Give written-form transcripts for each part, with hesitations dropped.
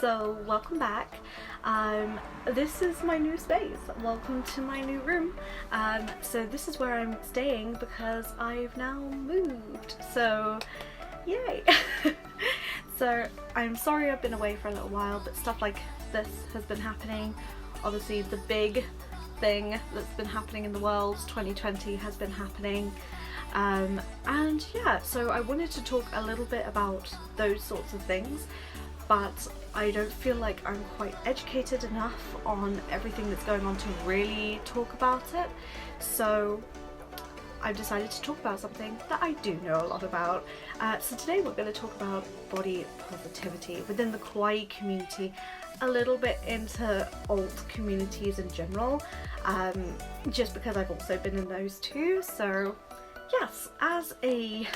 So welcome back. This is my new space. Welcome to my new room. So this is where I'm staying because I've now moved. So yay! So I'm sorry I've been away for a little while, but stuff like this has been happening. Obviously the big thing that's been happening in the world, 2020, has been happening. And yeah, so I wanted to talk a little bit about those sorts of things, but I don't feel like I'm quite educated enough on everything that's going on to really talk about it. So I've decided to talk about something that I do know a lot about. So today we're going to talk about body positivity within the kawaii community, a little bit into alt communities in general, just because I've also been in those too. So yes, as a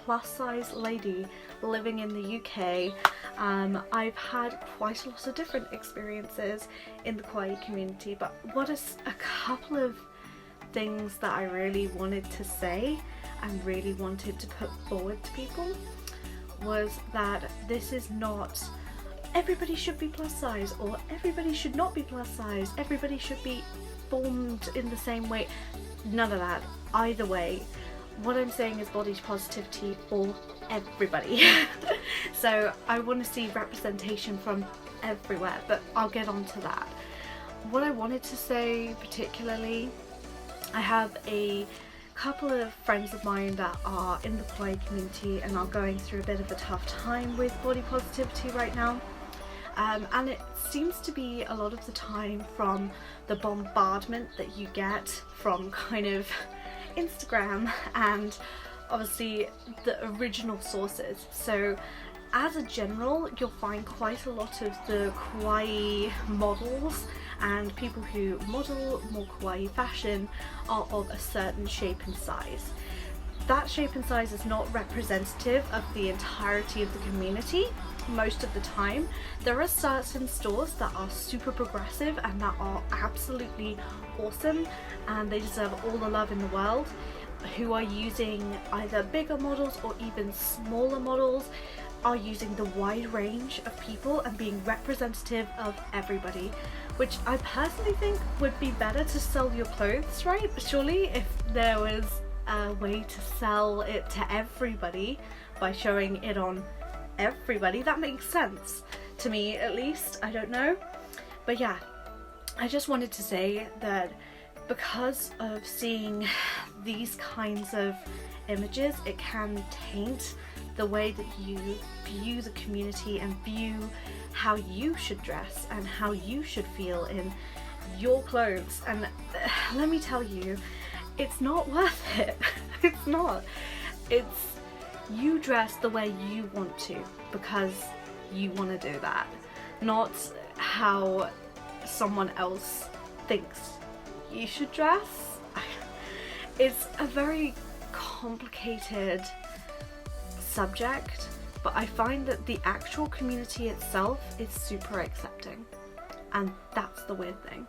plus size lady living in the UK, I've had quite a lot of different experiences in the kawaii community, but what is a couple of things that I really wanted to say and really wanted to put forward to people was that this is not everybody should be plus size or everybody should not be plus size, everybody should be formed in the same way. None of that. Either way, what I'm saying is body positivity for everybody. So I want to see representation from everywhere, but I'll get on to that. What I wanted to say particularly, I have a couple of friends of mine that are in the kawaii community and are going through a bit of a tough time with body positivity right now. And it seems to be a lot of the time from the bombardment that you get from kind of Instagram and obviously the original sources. So as a general, you'll find quite a lot of the kawaii models and people who model more kawaii fashion are of a certain shape and size. That shape and size is not representative of the entirety of the community. Most of the time there are certain stores that are super progressive and that are absolutely awesome and they deserve all the love in the world, who are using either bigger models or even smaller models, are using the wide range of people and being representative of everybody, which I personally think would be better to sell your clothes, right? Surely if there was a way to sell it to everybody by showing it on everybody, that makes sense to me, at least. I don't know, but yeah, I just wanted to say that because of seeing these kinds of images, it can taint the way that you view the community and view how you should dress and how you should feel in your clothes. And let me tell you, it's not worth it. It's not. It's you dress the way you want to because you want to do that, not how someone else thinks you should dress. It's a very complicated subject, but I find that the actual community itself is super accepting, and that's the weird thing.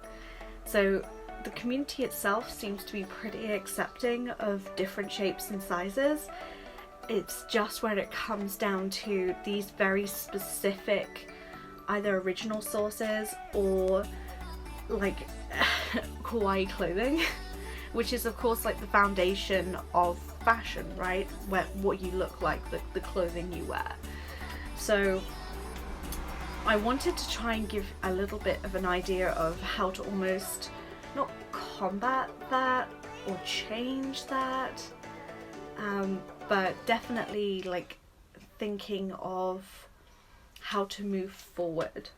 So the community itself seems to be pretty accepting of different shapes and sizes. It's just when it comes down to these very specific either original sources or like kawaii clothing, which is of course like the foundation of fashion, right? What you look like, the clothing you wear. So I wanted to try and give a little bit of an idea of how to almost not combat that or change that, but definitely like thinking of how to move forward.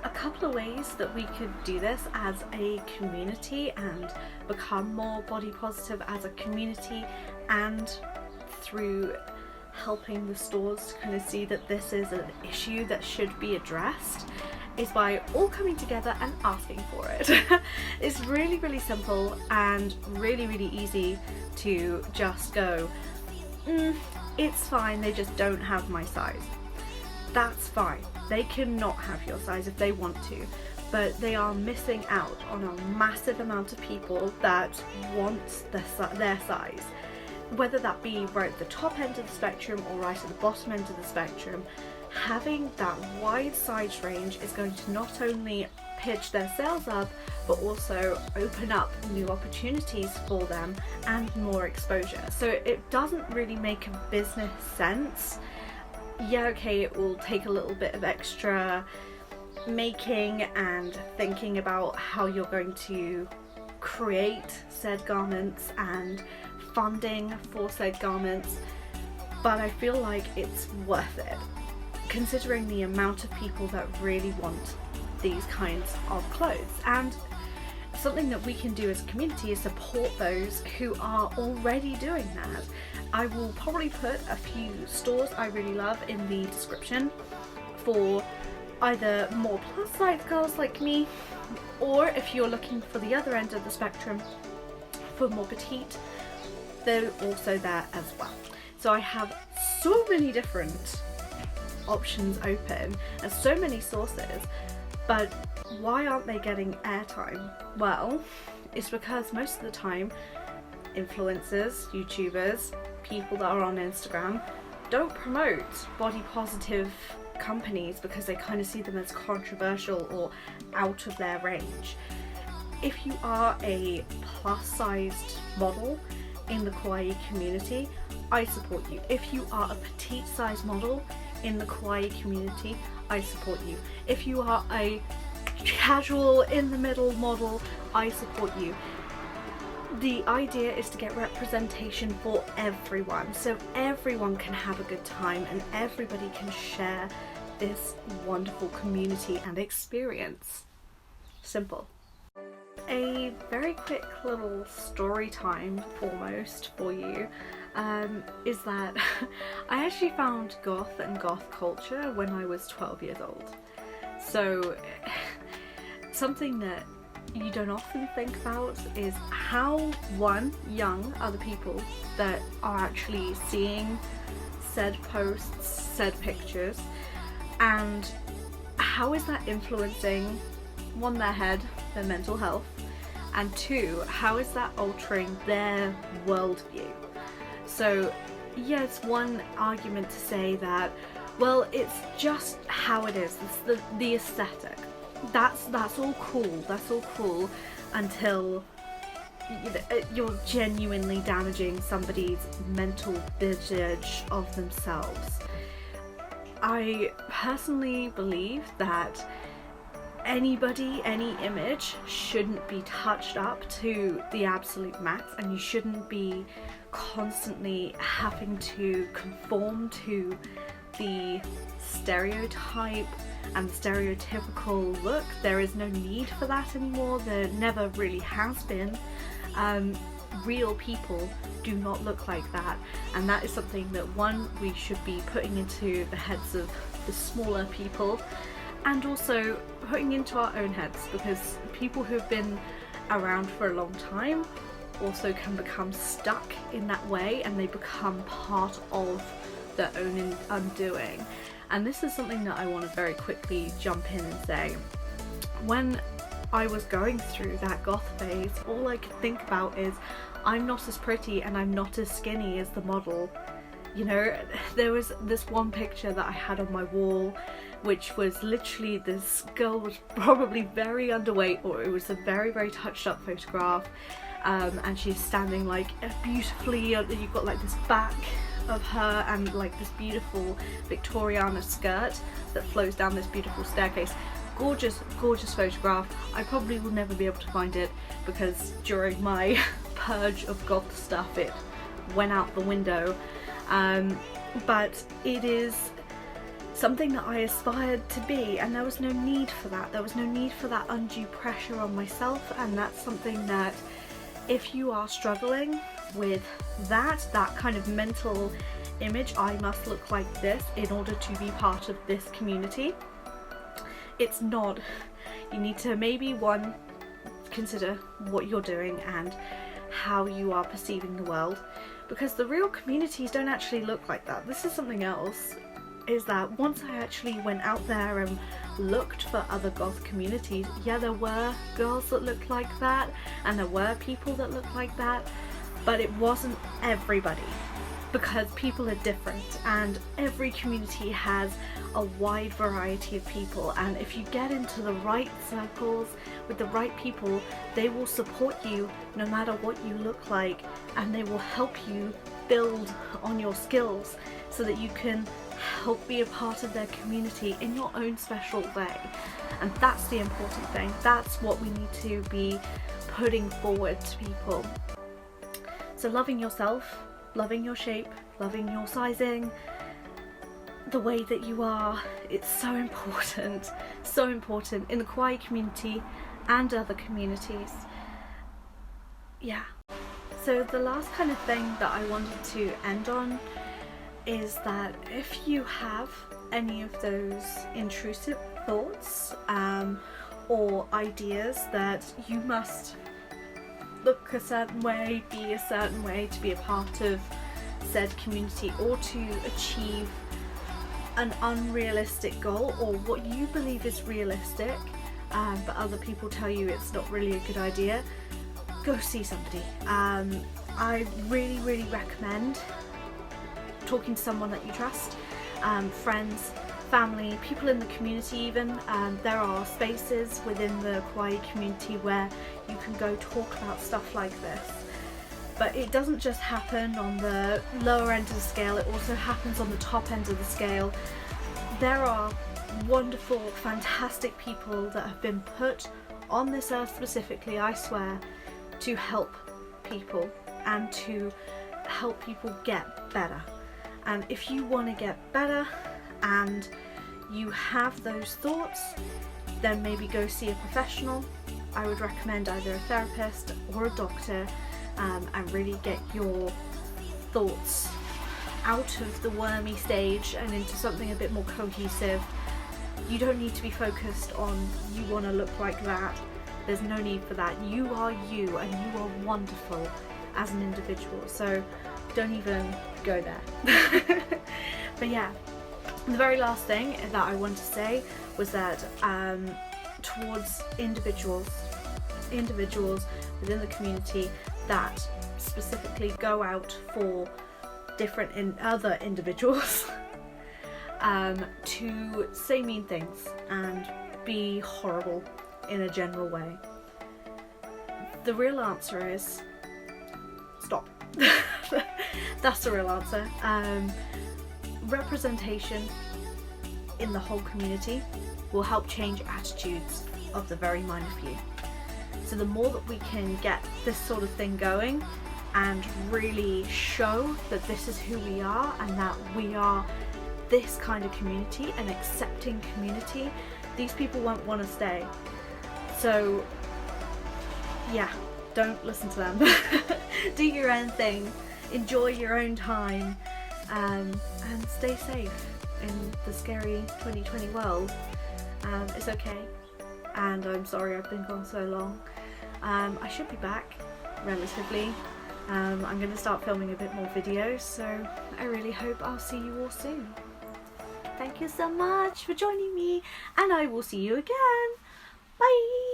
A couple of ways that we could do this as a community and become more body positive as a community, and through helping the stores to kind of see that this is an issue that should be addressed, is by all coming together and asking for it. It's really, really simple and really, really easy to just go, it's fine, they just don't have my size. That's fine. They cannot have your size if they want to, but they are missing out on a massive amount of people that want their size. Whether that be right at the top end of the spectrum or right at the bottom end of the spectrum, having that wide size range is going to not only pitch their sales up, but also open up new opportunities for them and more exposure. So it doesn't really make a business sense. Yeah, okay, it will take a little bit of extra making and thinking about how you're going to create said garments and funding for said garments, but I feel like it's worth it, considering the amount of people that really want these kinds of clothes. And something that we can do as a community is support those who are already doing that. I will probably put a few stores I really love in the description for either more plus size girls like me, or if you're looking for the other end of the spectrum for more petite, they're also there as well. So I have so many different options open and so many sources, but why aren't they getting airtime? Well, it's because most of the time influencers, YouTubers, people that are on Instagram don't promote body positive companies because they kind of see them as controversial or out of their range. If you are a plus sized model in the kawaii community, I support you. If you are a petite size model in the kawaii community, I support you. If you are a casual in the middle model, I support you. The idea is to get representation for everyone, so everyone can have a good time and everybody can share this wonderful community and experience. Simple. A very quick little story time almost for you is that I actually found goth and goth culture when I was 12 years old. So something that you don't often think about is how, one, young are the people that are actually seeing said posts, said pictures, and how is that influencing, one, their head, their mental health, and two, how is that altering their worldview? So yeah, it's one argument to say that, well, it's just how it is, it's the aesthetic. That's all cool until you're genuinely damaging somebody's mental image of themselves. I personally believe that anybody, any image shouldn't be touched up to the absolute max, and you shouldn't be constantly having to conform to the stereotype and stereotypical look. There is no need for that anymore. There never really has been. Real people do not look like that, and that is something that, one, we should be putting into the heads of the smaller people, and also putting into our own heads, because people who've been around for a long time also can become stuck in that way, and they become part of their own undoing. And this is something that I want to very quickly jump in and say. When I was going through that goth phase, all I could think about is, I'm not as pretty and I'm not as skinny as the model. You know, there was this one picture that I had on my wall, which was literally, this girl was probably very underweight, or it was a very, very touched up photograph, and she's standing like beautifully, you've got like this back of her and like this beautiful Victoriana skirt that flows down this beautiful staircase. Gorgeous, gorgeous photograph. I probably will never be able to find it because during my purge of goth stuff it went out the window, but it is something that I aspired to be, and there was no need for that. There was no need for that undue pressure on myself, and that's something that, if you are struggling with that kind of mental image, I must look like this in order to be part of this community, it's not. You need to maybe, one, consider what you're doing and how you are perceiving the world, because the real communities don't actually look like that. This is something else, is that once I actually went out there and looked for other goth communities, yeah, there were girls that looked like that and there were people that looked like that, but it wasn't everybody, because people are different and every community has a wide variety of people, and if you get into the right circles with the right people, they will support you no matter what you look like, and they will help you build on your skills so that you can help be a part of their community in your own special way. And that's the important thing. That's what we need to be putting forward to people. So loving yourself, loving your shape, loving your sizing, the way that you are, it's so important in the kawaii community and other communities. Yeah. So the last kind of thing that I wanted to end on is that if you have any of those intrusive thoughts or ideas that you must look a certain way, be a certain way to be a part of said community, or to achieve an unrealistic goal, or what you believe is realistic but other people tell you it's not really a good idea, go see somebody. I really recommend talking to someone that you trust, friends, family, people in the community even. There are spaces within the kawaii community where you can go talk about stuff like this. But it doesn't just happen on the lower end of the scale, it also happens on the top end of the scale. There are wonderful, fantastic people that have been put on this earth specifically, I swear, to help people and to help people get better. And if you want to get better and you have those thoughts, then maybe go see a professional. I would recommend either a therapist or a doctor, and really get your thoughts out of the wormy stage and into something a bit more cohesive. You don't need to be focused on you want to look like that. There's no need for that. You are you, and you are wonderful as an individual, so don't even go there. But yeah, the very last thing that I want to say was that towards individuals within the community that specifically go out for different other individuals to say mean things and be horrible in a general way. The real answer is stop. That's the real answer. Representation in the whole community will help change attitudes of the very minor few. So the more that we can get this sort of thing going and really show that this is who we are and that we are this kind of community, an accepting community, these people won't want to stay. So yeah, don't listen to them. Do your own thing, enjoy your own time, and stay safe in the scary 2020 world. It's okay, and I'm sorry I've been gone so long. I should be back relatively. I'm going to start filming a bit more videos, so I really hope I'll see you all soon. Thank you so much for joining me, and I will see you again. Bye!